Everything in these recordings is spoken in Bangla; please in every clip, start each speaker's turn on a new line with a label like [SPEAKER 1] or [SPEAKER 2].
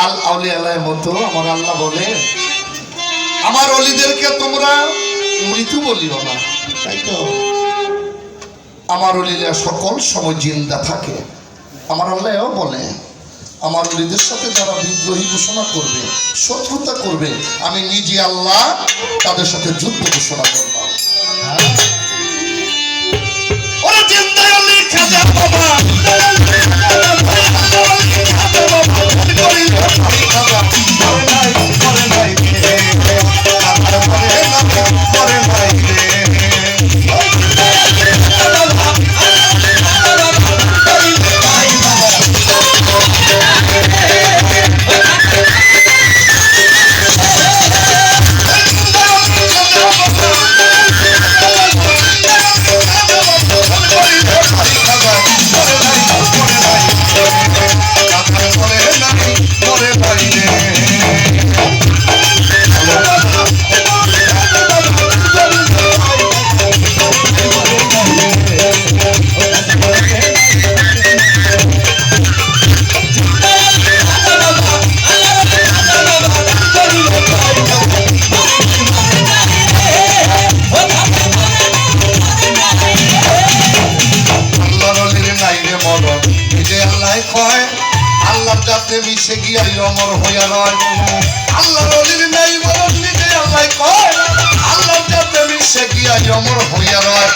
[SPEAKER 1] আল আউলিয়ার মতো আমার আল্লাহ বলে আমার অলিদেরকে তোমরা মৃত্যু বলিও না, তাই তো? আমার অলিরা সকল সময় জিন্দা থাকে। আমার আল্লাহও বলে আমার অলিদের সাথে যারা বিদ্রোহী ঘোষণা করবে, শত্রুতা করবে, আমি নিজে আল্লাহ তাদের সাথে যুদ্ধ ঘোষণা করব। ওরা জিন্দা অলি খাজা বাবা মিশে গিয়া অমর হইয়া রয়। আল্লাহ নদীর নেই মরণ নিজে আল্লাহ কয় আল্লাহ যাতে মিশে গিয়া অমর হইয়া রয়।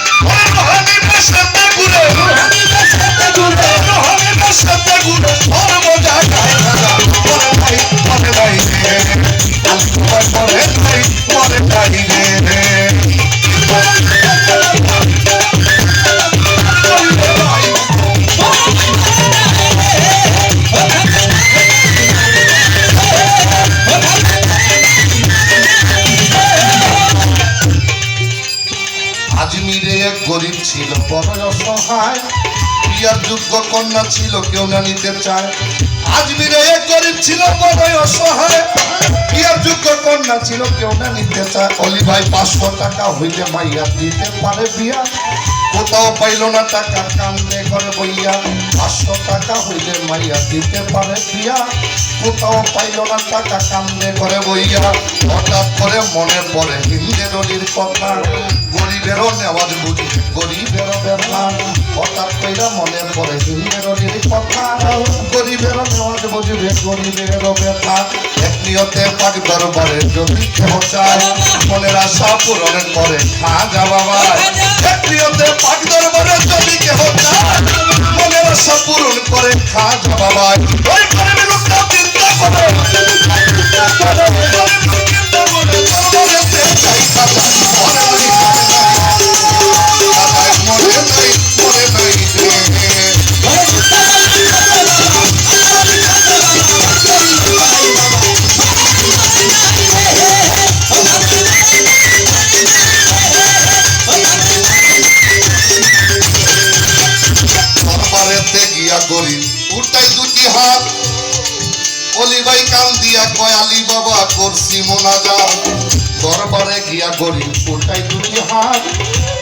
[SPEAKER 1] গরিব ছিল বড় অসহায়, বিয়ার যোগ্য কন্যা ছিল কেউ না নিতে চায়। আজমিরে এক গরিব ছিল বড় অসহায়, বিয়ার যোগ্য কন্যা ছিল কেউ না নিতে চায়। অলি ভাই 500 টাকা হইলে মাইয়া দিতে পারে বিয়া, কোথাও পাইল না টাকা কান্দে ঘরে বইয়া। 500 টাকা হইলে মাইয়া দিতে পারে বিয়া, কোথাও পাইল না টাকা কান্দে ঘরে বইয়া। হঠাৎ করে মনে পড়ে হিন্দের অলির কথা, গরিবেরও নেওয়াজ বুঝি গরিবেরও ব্যথা। হঠাৎ কইরা মনে পড়ে হিন্দের অলির কথা, গরিবেরও নেওয়াজ বুঝবে গরিবেরও ব্যথা। এক নিয়তে পাক দরবারে যদি কেহ চায়, মনের আশা পূরণ করে খাজা বাবা। এক নিয়তে পাক দরবারে যদি কেহ চায়, মনের আশা পূরণ করে খাজা বাবা। ওই গরিব লোকটা চিন্তা করে গরিব উঠাই দুটি হাত, অলি ভাই কান দিয়া কয় আলী বাবা করছি মোনাজাত। দরবারে গিয়া গরিব উঠাই দুটি হাত,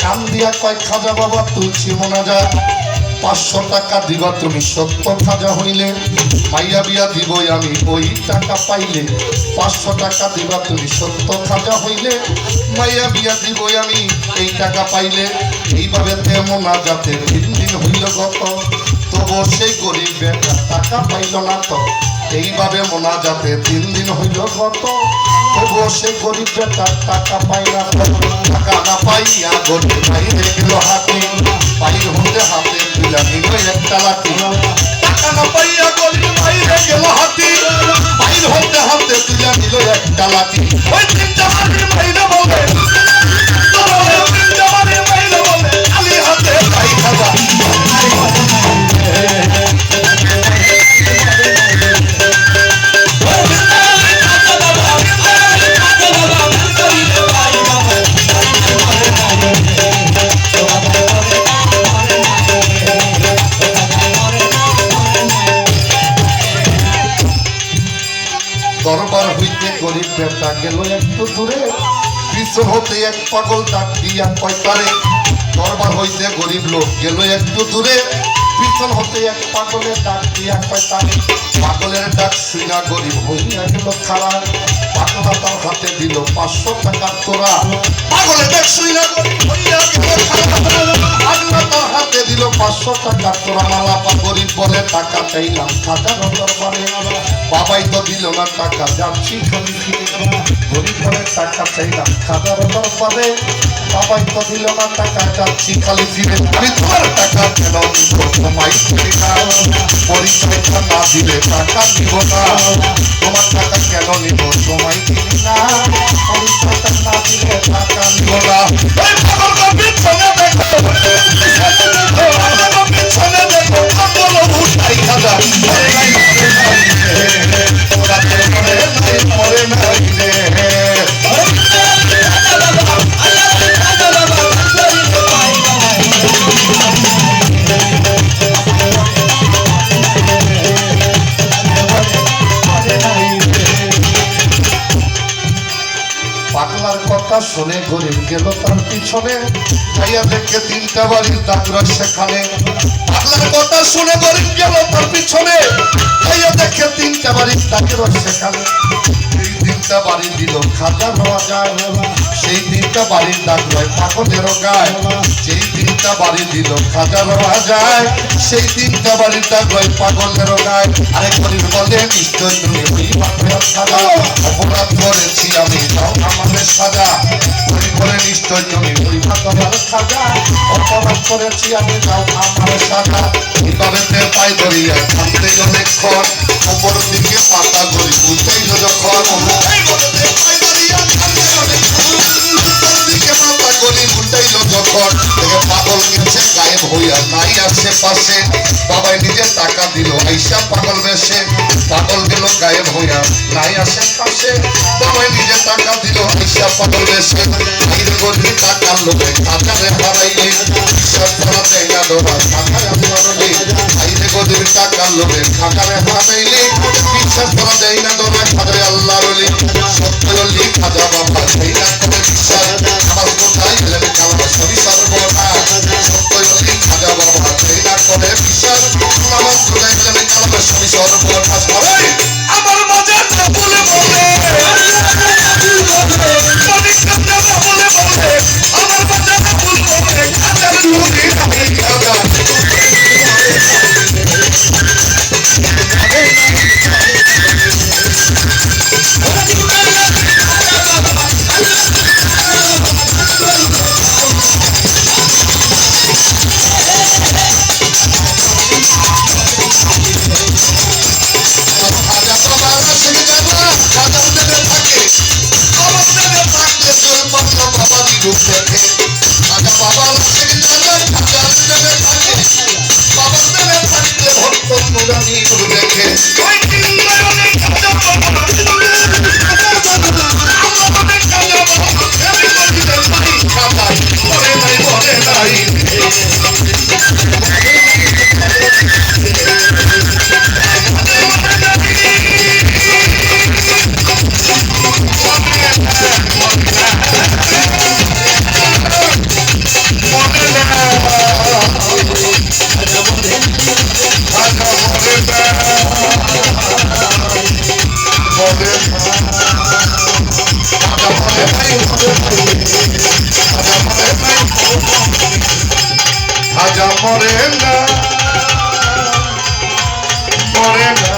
[SPEAKER 1] কান দিয়া কয় খাজা বাবা তুলছি মোনাজাত। 500 টাকা দিবা তুমি সত্য খাজা হইলে, মাইয়া বিয়া দিবই আমি ওই টাকা পাইলে। 500 টাকা দিবা তুমি সত্য খাজা হইলে, মাইয়া বিয়া দিবই আমি এই টাকা পাইলে। এইভাবে মোনাজাতে 3 দিন হইল গত, তবু সেই গরিব বেটা টাকা পাইল না তো। এইভাবে মোনাজাতে 3 দিন হইল গত, তবু সেই গরিব বেটা টাকা পাই না তো। টাকা না পাইয়া গরিব বাইরে গেল হাতে, বাইর হতে হাতে তুলা নিল একটা লাঠি। টাকা না পাইয়া গরিব বাইরে গেল হাতি, বাইর হতে হাতে তুলা নিল একটা লাঠি। ওই 3 জামানের মাইনা বলে আলী হাতে ভাই খাজা। দরবার হইতে গরিব বেটা গেল একটু দূরে, পিছন হতে এক পাগল ডাক দিয়া কয় তারে। দরবার হইতে গরিব লোক গেল একটু দূরে, পিছন হতে এক পাগলের ডাক দিয়া কয় তারে। পাগলের ডাক শুইনা গরিব হইয়া গেল খাড়া। পাগলা তার হাতে দিল 500 টাকার তোরা। পাগলের ডাক শুইনা গরিব হইয়া গেল খাড়া। পাগলা তার হাতে দিল 500 টাকার তোরা। মালাপা গরিব বলে টাকা চাইলাম খাজার দরবারে। বাবাই তো দিল না টাকা, যাচ্ছি খালি ফিরে। গরিব বলে টাকা চাইলাম খাজার দরবারে। বাবাই তো দিল না টাকা, যাচ্ছি খালি ফিরে। আমি তোমার টাকা কেন নিব, তোমায় দিলে না। পরিচয়টা না দিলে টাকা দিব না। তোমার টাকা কেন নিব, তোমায় দিলে না। পরিচয়টা না দিলে টাকা নিব না। এই পাগলটা পিছনে দেখো, পিছনে দেখো, পাগল উঠাই খাজা। মরে নাই, মরে নাই রে, রাতে মরে নাই, মরে নাই রে। পাগলার কথা শুনে গরিব গেল তার পিছনে। ভাইয়া দেখে 3টা বাড়ির দাদরা সেখানে। পাগলার কথা শুনে গরিব গেল তার পিছনে। ভাইয়া দেখে 3টা বাড়ির দাদরা সেখানে। এই 3টা বাড়ি দিল খাজা হওয়া যায়। সেই 3টা বাড়ির দাগ রয় পাগলেরও গায়। যেই 3টা বাড়ি দিল খাজা হওয়া যায়। সেই 3টা বাড়ির দাগ রয় পাগলেরও গায়। আরে গরিব বলে নিশ্চয় তুমি ওই পাগলের খাজা। অপরাধ করেছি আমি, দাও আমাদের সাজা। গরিব বলে নিশ্চয় তুমি ওই পাগলের খাজা। অপরাধ করেছি আমি, দাও আমার সাজা। এইভাবে পাই ধরিয়া খান্তেই অনেকক্ষণ। উপর দিকে পাতা গরিব উঠেইল যখন। পাই ধরিয়া খান্তেই অনেকক্ষণ। উপর দিকে পাতা গরিব উঠেইল যখন। দেখে পাগল গেছে গায়েব হইয়া নাই আশেপাশে। বাবাই নিজে টাকা দিল আইসা পাগল বেশে। পাগল গেল গায়েব হইয়া নাই আশেপাশে। বাবাই নিজে টাকা দিল আইসা পাগল বেশে। আইরে গরিব টাকার লোভে খাজারে হারাইলে। বিশ্বাস করা দেয় না ডোবা খাজারে হারাইলে। আইরে গরিব টাকার লোভে খাজারে হারাইলে। বিশ্বাস করা দেয় না ডোবা খাজারে আল্লাহ রলি। সত্য রলি খাজা বাবা সেই না করে বিশ্বাস। আমার কোথায় গেলেন কালামা সবই সর্বনাশ। সত্য রলি খাজা বাবা সেই না করে বিশ্বাস। আমার কোথায় গেলেন কালামা সবই সর্বনাশ। আমার মজার না বলে বলে আমার মজার না বলে বলে খাজার চুরি নাই খাজা। মরে না, মরে না।